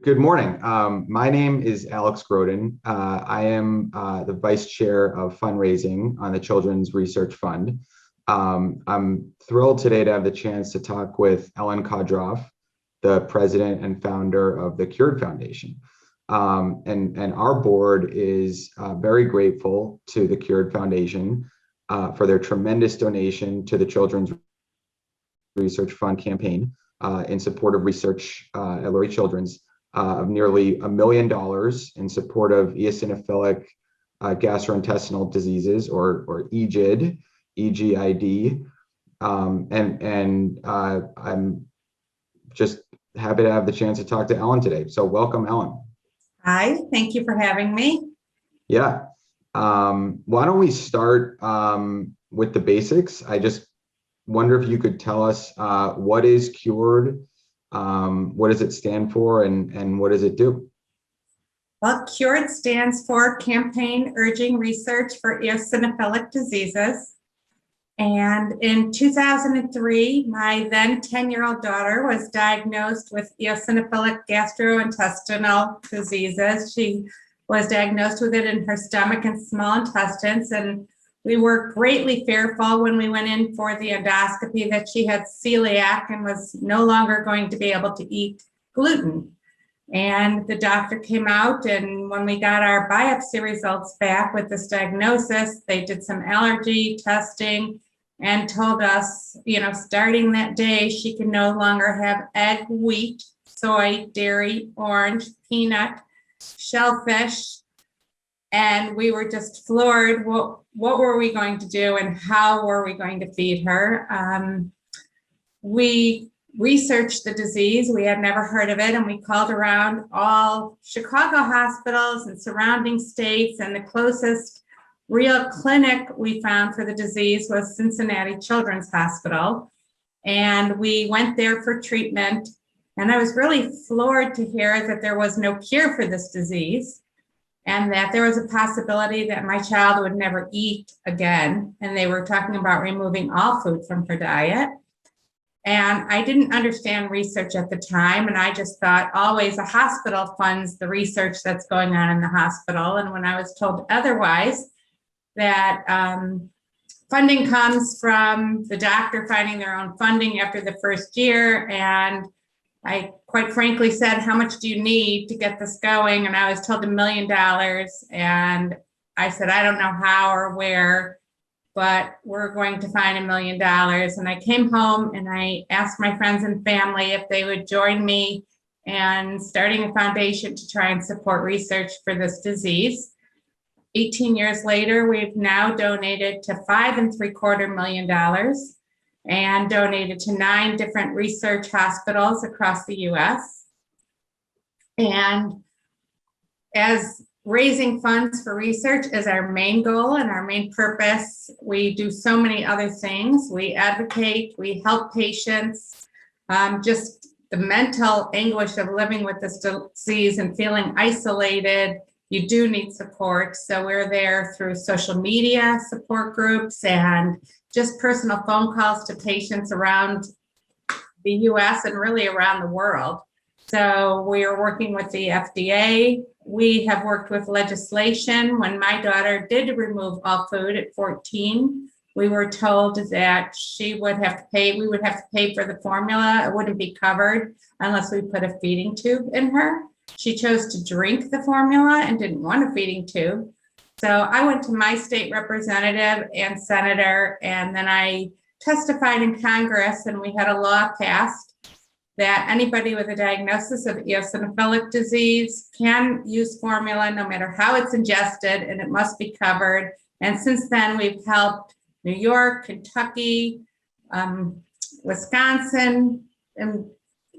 Good morning. My name is Alex Groden. I am the Vice Chair of Fundraising on the Children's Research Fund. I'm thrilled today to have the chance to talk with Ellen Kodroff, the President and Founder of the CURED Foundation. And our board is very grateful to the CURED Foundation for their tremendous donation to the Children's Research Fund campaign in support of research at Lurie Children's. Of nearly $1 million in support of eosinophilic gastrointestinal diseases, or EGID, EGID. I'm just happy to have the chance to talk to Ellen today. So welcome, Ellen. Hi, thank you for having me. Yeah. Why don't we start with the basics? I just wonder if you could tell us what is CURED? What does it stand for, and what does it do? Well, CURED stands for Campaign Urging Research for Eosinophilic Diseases. And in 2003, my then 10-year-old daughter was diagnosed with eosinophilic gastrointestinal diseases. She was diagnosed with it in her stomach and small intestines, and we were greatly fearful when we went in for the endoscopy that she had celiac and was no longer going to be able to eat gluten. And the doctor came out, and when we got our biopsy results back with this diagnosis, they did some allergy testing and told us, starting that day, she can no longer have egg, wheat, soy, dairy, orange, peanut, shellfish. And we were just floored. What were we going to do, and how were we going to feed her? We researched the disease. We had never heard of it, and we called around all Chicago hospitals and surrounding states, and the closest real clinic we found for the disease was Cincinnati Children's Hospital. And we went there for treatment, and I was really floored to hear that there was no cure for this disease, and that there was a possibility that my child would never eat again. And they were talking about removing all food from her diet. And I didn't understand research at the time. And I just thought always a hospital funds the research that's going on in the hospital. And when I was told otherwise, that funding comes from the doctor finding their own funding after the first year. And I quite frankly said, how much do you need to get this going? And I was told $1 million. And I said, I don't know how or where, but we're going to find $1 million. And I came home and I asked my friends and family if they would join me in starting a foundation to try and support research for this disease. 18 years later, we've now donated to $5.75 million. And donated to 9 different research hospitals across the US. And as raising funds for research is our main goal and our main purpose, we do so many other things. We advocate, we help patients, just the mental anguish of living with this disease and feeling isolated. You do need support. So we're there through social media support groups and just personal phone calls to patients around the US and really around the world. So we are working with the FDA. We have worked with legislation. When my daughter did remove all food at 14, we were told that we would have to pay for the formula. It wouldn't be covered unless we put a feeding tube in her. She chose to drink the formula and didn't want a feeding tube. So I went to my state representative and senator, and then I testified in Congress, and we had a law passed that anybody with a diagnosis of eosinophilic disease can use formula no matter how it's ingested, and it must be covered. And since then, we've helped New York, Kentucky, Wisconsin, and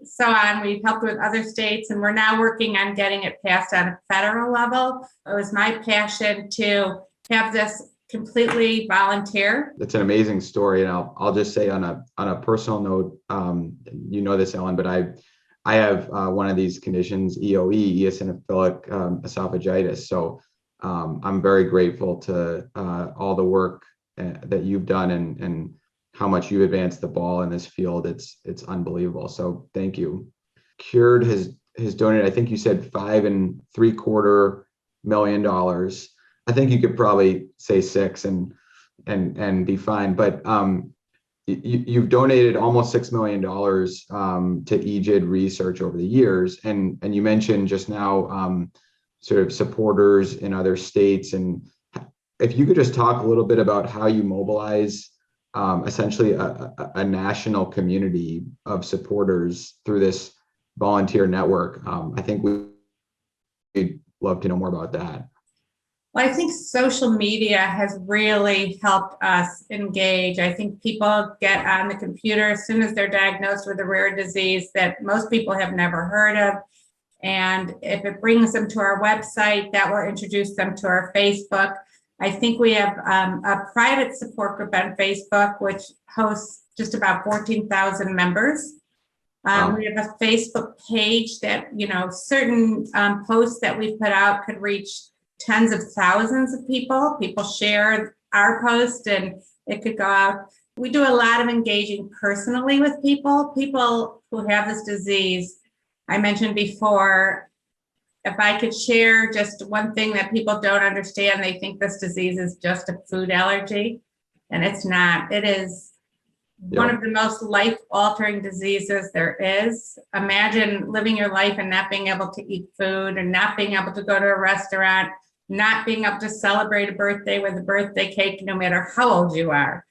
so on. We've helped with other states, and we're now working on getting it passed on a federal level. It was my passion to have this completely volunteer. That's an amazing story, and I'll just say on a personal note, you know this, Ellen, but I have one of these conditions, EOE, eosinophilic esophagitis. So I'm very grateful to all the work that you've done and how much you advanced the ball in this field. It's unbelievable. So thank you. CURED has has donated, I think you said $5.75 million. I think you could probably say six and be fine. But you've donated almost $6 million to EGID research over the years. And you mentioned just now sort of supporters in other states. And if you could just talk a little bit about how you mobilize essentially a national community of supporters through this volunteer network. I think we'd love to know more about that. Well, I think social media has really helped us engage. I think people get on the computer as soon as they're diagnosed with a rare disease that most people have never heard of. And if it brings them to our website, that will introduce them to our Facebook. I think we have a private support group on Facebook, which hosts just about 14,000 members. We have a Facebook page that, certain posts that we put out could reach tens of thousands of people. People share our post and it could go out. We do a lot of engaging personally with people who have this disease. I mentioned before, if I could share just one thing that people don't understand, they think this disease is just a food allergy, and it's not. It is one of the most life-altering diseases there is. Imagine living your life and not being able to eat food and not being able to go to a restaurant, not being able to celebrate a birthday with a birthday cake, no matter how old you are.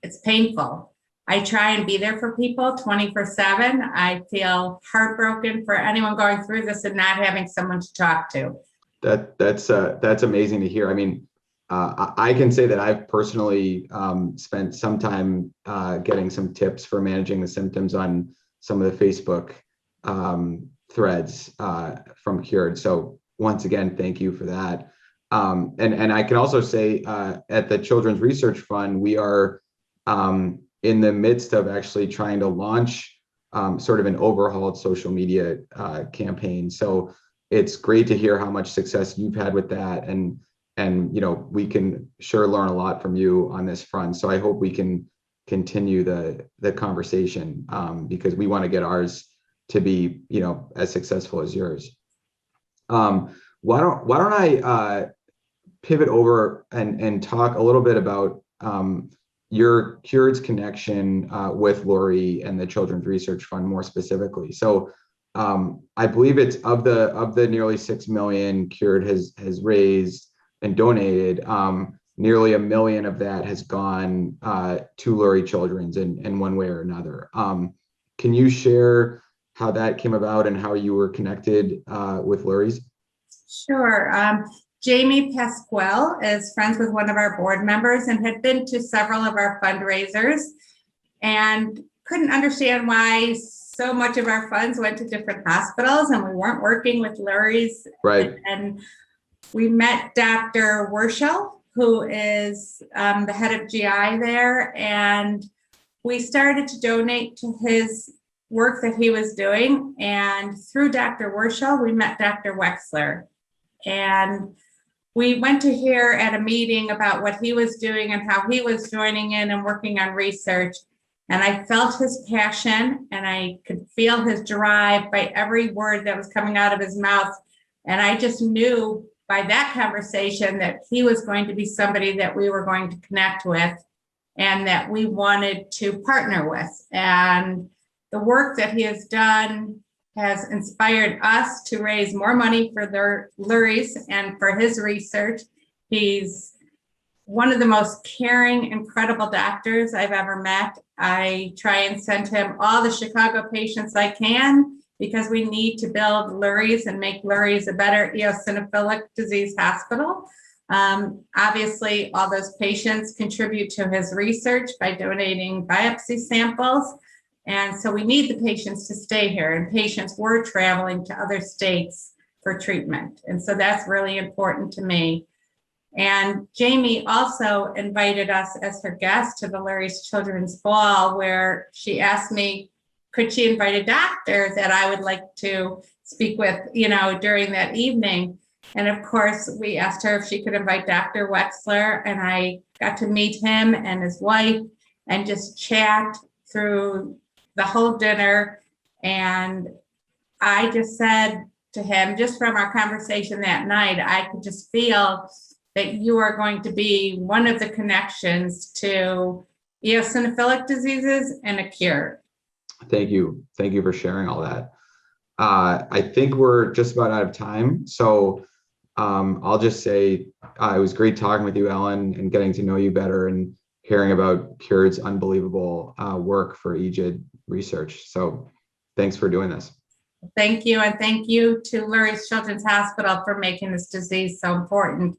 It's painful. I try and be there for people 24/7. I feel heartbroken for anyone going through this and not having someone to talk to. That's amazing to hear. I mean, I can say that I've personally spent some time getting some tips for managing the symptoms on some of the Facebook threads from CURED. So once again, thank you for that. And I can also say at the Children's Research Fund, we are in the midst of actually trying to launch sort of an overhauled social media campaign. So it's great to hear how much success you've had with that. And we can sure learn a lot from you on this front. So I hope we can continue the conversation because we want to get ours to be, as successful as yours. Why don't I pivot over and talk a little bit about your CURED's connection with Lori and the Children's Research Fund more specifically. So I believe it's of the nearly 6 million CURED has raised and donated, nearly 1 million of that has gone to Lurie Children's in one way or another. Can you share how that came about and how you were connected with Lurie's? Sure. Jamie Pasquale is friends with one of our board members and had been to several of our fundraisers and couldn't understand why so much of our funds went to different hospitals and we weren't working with Lurie's. Right. And we met Dr. Werschel, who is the head of GI there, and we started to donate to his work that he was doing. And through Dr. Werschel, we met Dr. Wexler. And we went to hear at a meeting about what he was doing and how he was joining in and working on research. And I felt his passion and I could feel his drive by every word that was coming out of his mouth. And I just knew by that conversation that he was going to be somebody that we were going to connect with and that we wanted to partner with. And the work that he has done has inspired us to raise more money for their Lurie's and for his research. He's one of the most caring, incredible doctors I've ever met. I try and send him all the Chicago patients I can because we need to build Lurie's and make Lurie's a better eosinophilic disease hospital. Obviously, all those patients contribute to his research by donating biopsy samples. And so we need the patients to stay here, and patients were traveling to other states for treatment. And so that's really important to me. And Jamie also invited us as her guest to the Lurie's Children's Ball, where she asked me, could she invite a doctor that I would like to speak with, during that evening. And of course, we asked her if she could invite Dr. Wexler, and I got to meet him and his wife and just chat through the whole dinner. And I just said to him, just from our conversation that night, I could just feel that you are going to be one of the connections to eosinophilic diseases and a cure. Thank you. Thank you for sharing all that. I think we're just about out of time. So I'll just say it was great talking with you, Ellen, and getting to know you better and hearing about CURED's unbelievable work for EGID research. So thanks for doing this. Thank you. And thank you to Lurie's Children's Hospital for making this disease so important